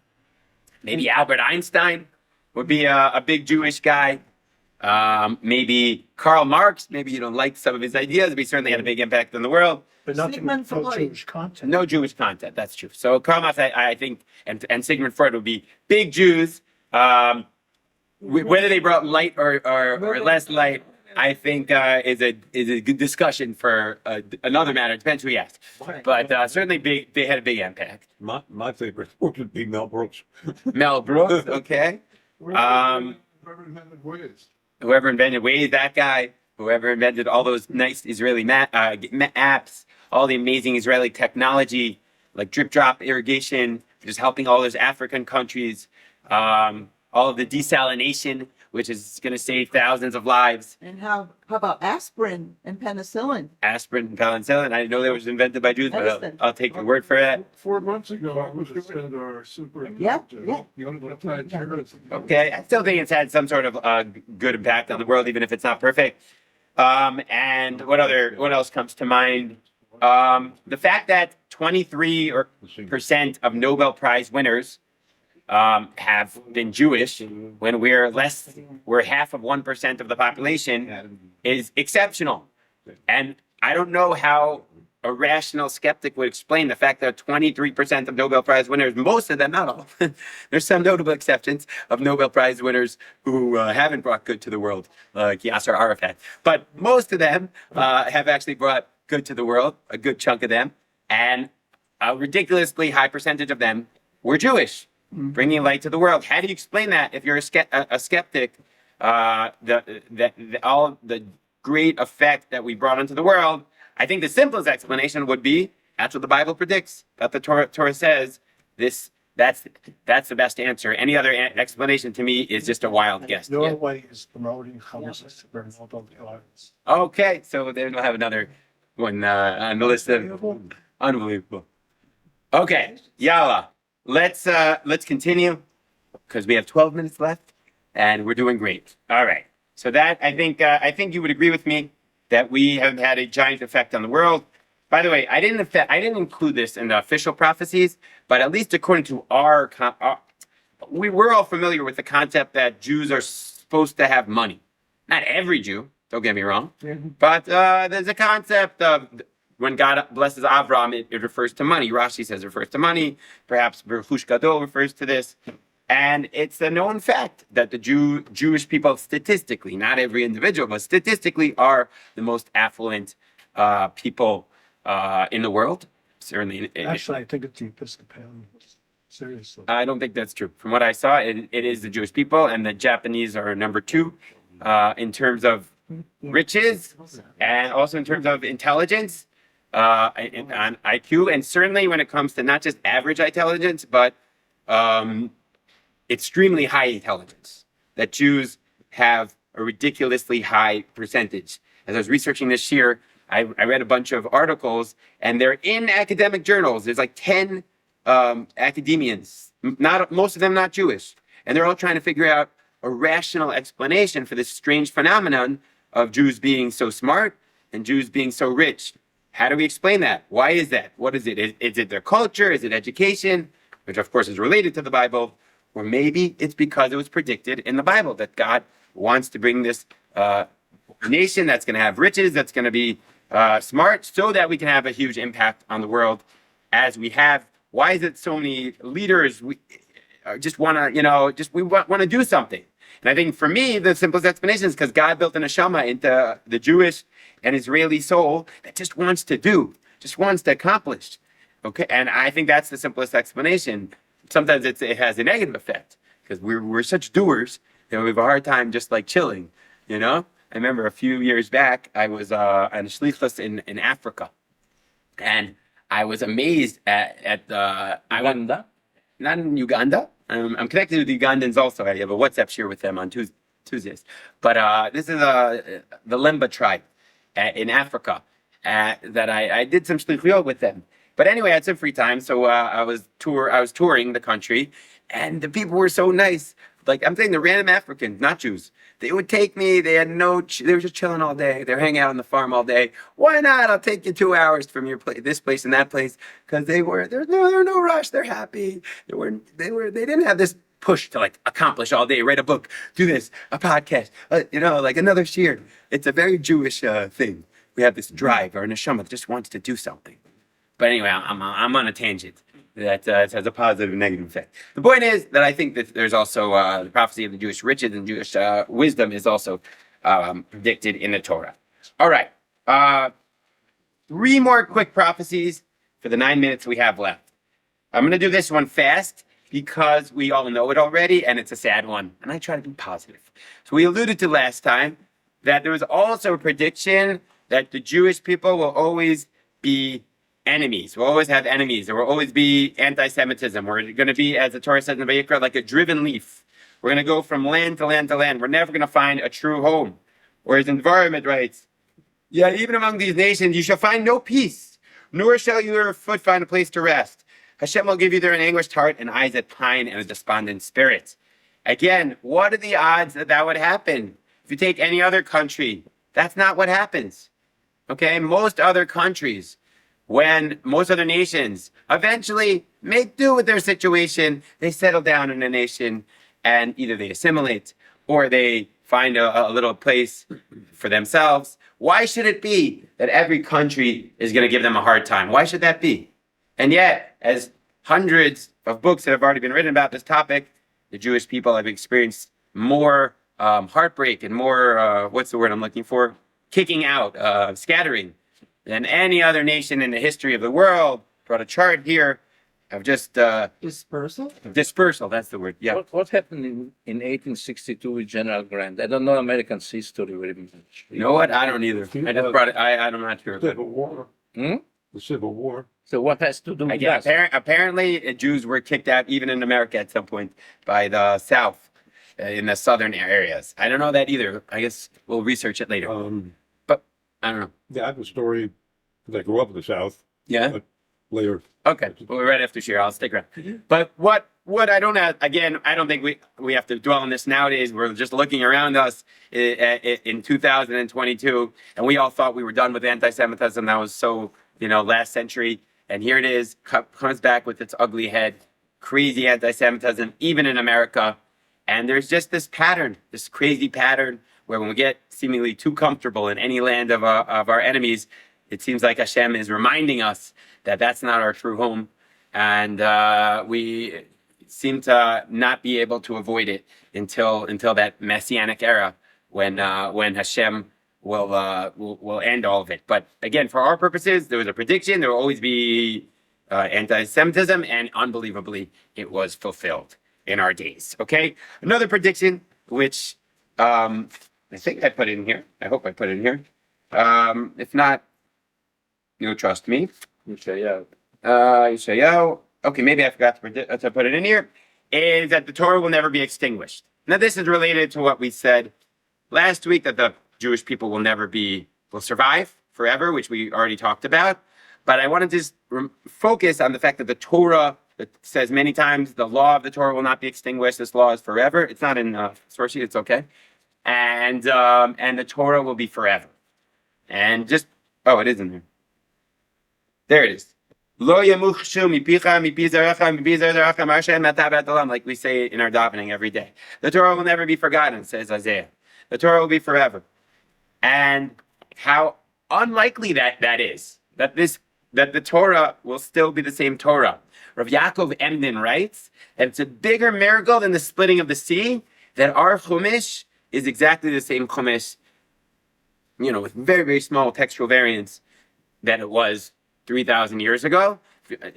Maybe Albert Einstein would be a big Jewish guy. Maybe Karl Marx. Maybe you don't like some of his ideas, but he certainly had a big impact on the world. But nothing, Sigmund no Freud. Jewish content. No Jewish content. That's true. So Karl Marx, I think, and Sigmund Freud would be big Jews. Whether they brought light or less light, I think is a good discussion for another matter. It depends who you ask. But certainly they had a big impact. My favorite would be Mel Brooks. Mel Brooks, okay. Whoever invented Waze, that guy. Whoever invented all those nice Israeli apps, all the amazing Israeli technology, like drip drop irrigation, just helping all those African countries. All of the desalination, which is going to save thousands of lives. And how about aspirin and penicillin? Aspirin and penicillin. I didn't know that was invented by Jews, but Medicine. I'll take your word for that. 4 months ago, I was sent our super. Yeah. Okay, I still think it's had some sort of good impact on the world, even if it's not perfect. And what else comes to mind? The fact that 23% of Nobel Prize winners have been Jewish when we're half of 1% of the population is exceptional. And I don't know how a rational skeptic would explain the fact that 23% of Nobel Prize winners, most of them, not all, there's some notable exceptions of Nobel Prize winners who haven't brought good to the world, like Yasser Arafat. But most of them have actually brought good to the world, a good chunk of them, and a ridiculously high percentage of them were Jewish. Bringing light to the world. How do you explain that if you're a skeptic? All the great effect that we brought into the world. I think the simplest explanation would be that's what the Bible predicts. That the Torah says this. That's the best answer. Any other explanation to me is just a wild guess. Norway is promoting Hamas for Nobel Prize. Okay, so then we'll have another one on the list of unbelievable. Okay, Yalla. Let's continue because we have 12 minutes left and we're doing great. All right. So that I think you would agree with me that we have had a giant effect on the world. By the way, I didn't include this in the official prophecies, but at least according to we're all familiar with the concept that Jews are supposed to have money. Not every Jew, don't get me wrong, but there's a concept of when God blesses Avram, it refers to money. Rashi says it refers to money. Perhaps Beruchush Gadol refers to this. And it's a known fact that the Jewish people statistically, not every individual, but statistically are the most affluent people in the world. Certainly. Actually, I think it's the Episcopalians. Seriously. I don't think that's true. From what I saw, it is the Jewish people, and the Japanese are number 2 in terms of riches and also in terms of intelligence. On IQ, and certainly when it comes to not just average intelligence, but extremely high intelligence, that Jews have a ridiculously high percentage. As I was researching this year, I read a bunch of articles, and they're in academic journals. There's like 10 academians, most of them not Jewish, and they're all trying to figure out a rational explanation for this strange phenomenon of Jews being so smart and Jews being so rich. How do we explain that? Why is that? What is it? Is it their culture? Is it education? Which of course is related to the Bible. Or maybe it's because it was predicted in the Bible that God wants to bring this nation that's going to have riches, that's going to be smart, so that we can have a huge impact on the world as we have. Why is it so many leaders just want to, we want to do something? And I think for me, the simplest explanation is because God built an neshama into the Jewish and Israeli soul that just wants to do, just wants to accomplish. Okay, and I think that's the simplest explanation. Sometimes it has a negative effect because we're such doers that we have a hard time just like chilling, you know? I remember a few years back, I was on a shlichus in Africa, and I was amazed at the Uganda? not in Uganda. I'm connected with the Ugandans also. I have a WhatsApp share with them on Tuesdays. But this is the Lemba tribe in Africa that I did some shlichuyot with them. But anyway, I had some free time, so I was touring the country, and the people were so nice. Like I'm saying, the random Africans, not Jews. They would take me. They had they were just chilling all day. They're hanging out on the farm all day. Why not? I'll take you 2 hours from your place, this place and that place, because there was no rush. They're happy. They didn't have this push to like accomplish all day, write a book, do this, a podcast, like another shiur. It's a very Jewish thing. We have this drive, our neshama that just wants to do something. But anyway, I'm on a tangent. That has a positive and negative effect. The point is that I think that there's also the prophecy of the Jewish riches and Jewish wisdom is also predicted in the Torah. All right. 3 more quick prophecies for the 9 minutes we have left. I'm going to do this one fast because we all know it already and it's a sad one. And I try to be positive. So we alluded to last time that there was also a prediction that the Jewish people will always be enemies. We'll always have enemies. There will always be anti-Semitism. We're going to be, as the Torah says in Vayikra, like a driven leaf. We're going to go from land to land to land. We're never going to find a true home. Whereas in Dvarim it writes, yeah, even among these nations you shall find no peace, nor shall your foot find a place to rest. Hashem will give you there an anguished heart and eyes that pine and a despondent spirit. Again, what are the odds that would happen? If you take any other country, that's not what happens. Okay, most other countries, when most other nations eventually make do with their situation, they settle down in a nation and either they assimilate or they find a little place for themselves. Why should it be that every country is going to give them a hard time? Why should that be? And yet, as hundreds of books that have already been written about this topic, the Jewish people have experienced more heartbreak and more, what's the word I'm looking for? Kicking out, scattering than any other nation in the history of the world. Brought a chart here of just Dispersal? dispersal. That's the word. Yeah. What happened in 1862 with General Grant? I don't know American history very much. You know what? I don't either. I just brought it. I'm not sure. Civil War. Hmm? The Civil War. So what has to do with Again, that? apparently, Jews were kicked out even in America at some point by the South, in the southern areas. I don't know that either. I guess we'll research it later. But I don't know. Yeah, I have a story, because I grew up in the South, Yeah. but later. Okay. Well, right after share, I'll stick around. But what I don't have, again, I don't think we have to dwell on this nowadays. We're just looking around us in 2022, and we all thought we were done with anti-Semitism. That was so, last century. And here it is, comes back with its ugly head, crazy anti-Semitism, even in America. And there's just this pattern, this crazy pattern, where when we get seemingly too comfortable in any land of our enemies, it seems like Hashem is reminding us that that's not our true home. And we seem to not be able to avoid it until that messianic era when Hashem will end all of it. But again, for our purposes, there was a prediction. There will always be anti-Semitism, and unbelievably, it was fulfilled in our days. Okay, another prediction, which I think I put in here. I hope I put it in here. If not, you'll trust me. Yeshayahu. Okay, maybe I forgot to put it in here. Is that the Torah will never be extinguished. Now, this is related to what we said last week, that the Jewish people will survive forever, which we already talked about. But I wanted to just focus on the fact that the Torah, that says many times the law of the Torah will not be extinguished. This law is forever. It's not in source sheet. It's okay. And the Torah will be forever. And just, it is in there. There it is. Lo yamuchshu mipicha mipi zarecha mipi zarecha marshem matabat olam, like we say in our davening every day. The Torah will never be forgotten, says Isaiah. The Torah will be forever. And how unlikely that is, that the Torah will still be the same Torah. Rav Yaakov Emden writes that it's a bigger miracle than the splitting of the sea, that our Chumash is exactly the same Chumash, with very, very small textual variants that it was 3,000 years ago.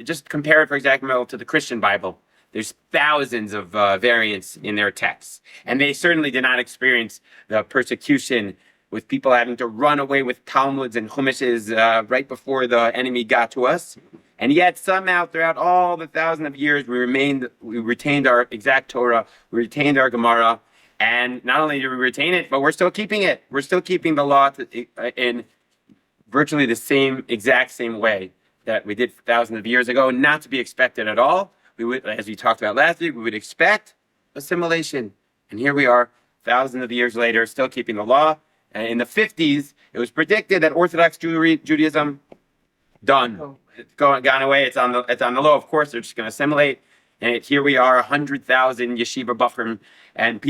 just compare it, for example, to the Christian Bible. There's thousands of variants in their texts. And they certainly did not experience the persecution with people having to run away with Talmuds and Chumashes right before the enemy got to us. And yet somehow throughout all the thousands of years, we retained our exact Torah, we retained our Gemara. And not only do we retain it, but we're still keeping it. We're still keeping the law in virtually the exact same way that we did thousands of years ago, not to be expected at all. We would, as we talked about last week, we would expect assimilation. And here we are, thousands of years later, still keeping the law. And in the 50s, it was predicted that Orthodox Judaism, done. It's gone away. It's on the low. Of course, they're just going to assimilate. And here we are, 100,000 yeshiva bufrim, and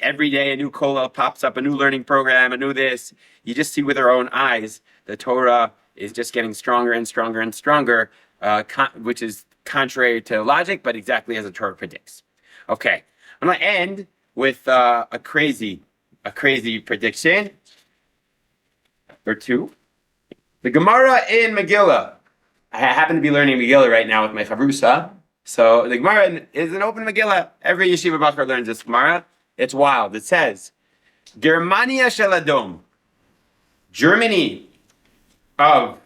every day a new kollel pops up, a new learning program, a new this. You just see with our own eyes, the Torah is just getting stronger and stronger and stronger, which is contrary to logic, but exactly as the Torah predicts. Okay, I'm going to end with a crazy prediction or two. The Gemara in Megillah. I happen to be learning Megillah right now with my chavrusa. So the Gemara is an open Megillah. Every yeshiva bachar learns this Gemara. It's wild. It says, Germania shel Adom, Germany of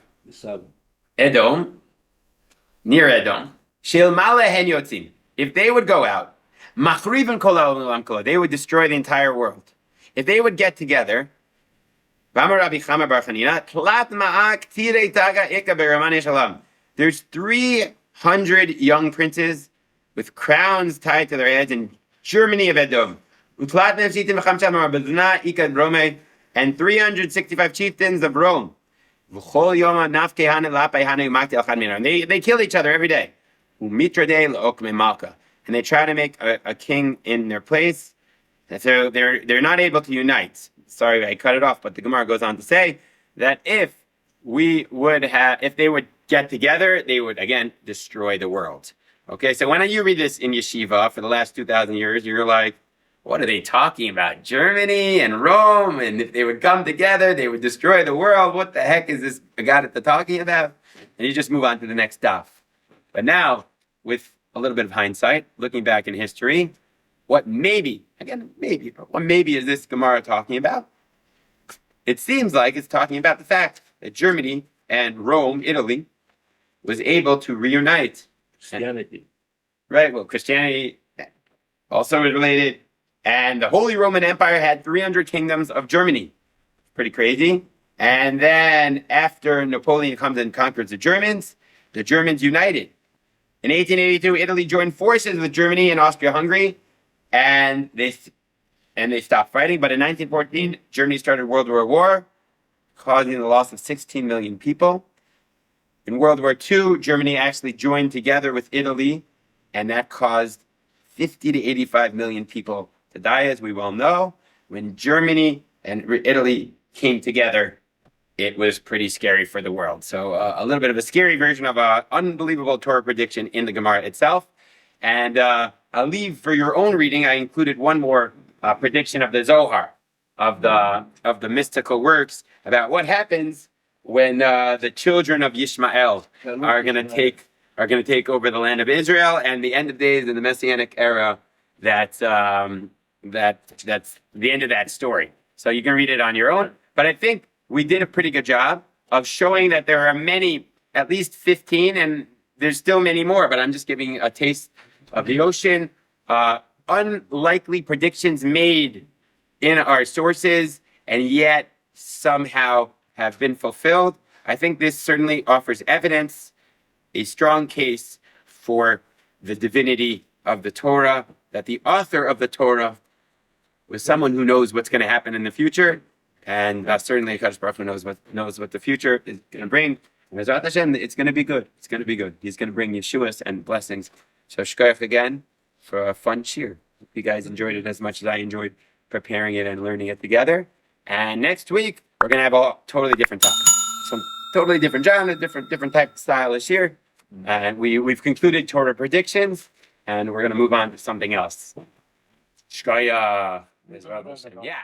Edom, near Edom, shel male hen yotzim. If they would go out, machriven kol ha'olam kolo, they would destroy the entire world. If they would get together, there's 300 young princes with crowns tied to their heads in Germany of Edom. And 365 chieftains of Rome. And they kill each other every day. And they try to make a king in their place. And so they're not able to unite. Sorry, I cut it off, but the Gemara goes on to say that if they would get together, they would again destroy the world. Okay, so when you read this in yeshiva for the last 2,000 years, you're like, what are they talking about? Germany and Rome, and if they would come together, they would destroy the world. What the heck is this Agadah talking about? And you just move on to the next stuff. But now, with a little bit of hindsight, looking back in history, what maybe is this Gemara talking about? It seems like it's talking about the fact that Germany and Rome, Italy, was able to reunite. Christianity. Right, well, Christianity also is related. And the Holy Roman Empire had 300 kingdoms of Germany. Pretty crazy. And then after Napoleon comes and conquers the Germans united. In 1882, Italy joined forces with Germany and Austria-Hungary, and they stopped fighting. But in 1914, Germany started World War I, causing the loss of 16 million people. In World War II, Germany actually joined together with Italy, and that caused 50 to 85 million people to die, as we well know. When Germany and Italy came together, it was pretty scary for the world. So a little bit of a scary version of an unbelievable Torah prediction in the Gemara itself. And I'll leave for your own reading. I included one more prediction of the Zohar, of the mystical works, about what happens when the children of Yishmael are going to take over the land of Israel, and the end of days in the Messianic era. That's the end of that story. So you can read it on your own. But I think we did a pretty good job of showing that there are many, at least 15, and there's still many more. But I'm just giving a taste of the ocean. Unlikely predictions made in our sources, and yet somehow have been fulfilled. I think this certainly offers evidence, a strong case for the divinity of the Torah, that the author of the Torah was someone who knows what's going to happen in the future, and certainly HaKadosh Baruch Hu knows what the future is going to bring. And Bezrat Hashem, it's going to be good. It's going to be good. He's going to bring Yeshuas and blessings. So shkoyach again for a fun cheer. Hope you guys enjoyed it as much as I enjoyed preparing it and learning it together. And next week, we're going to have a totally different topic. Some totally different genre, different type of style this year. And we've concluded Torah predictions, and we're going to move on to something else. Shkoyach. Yeah.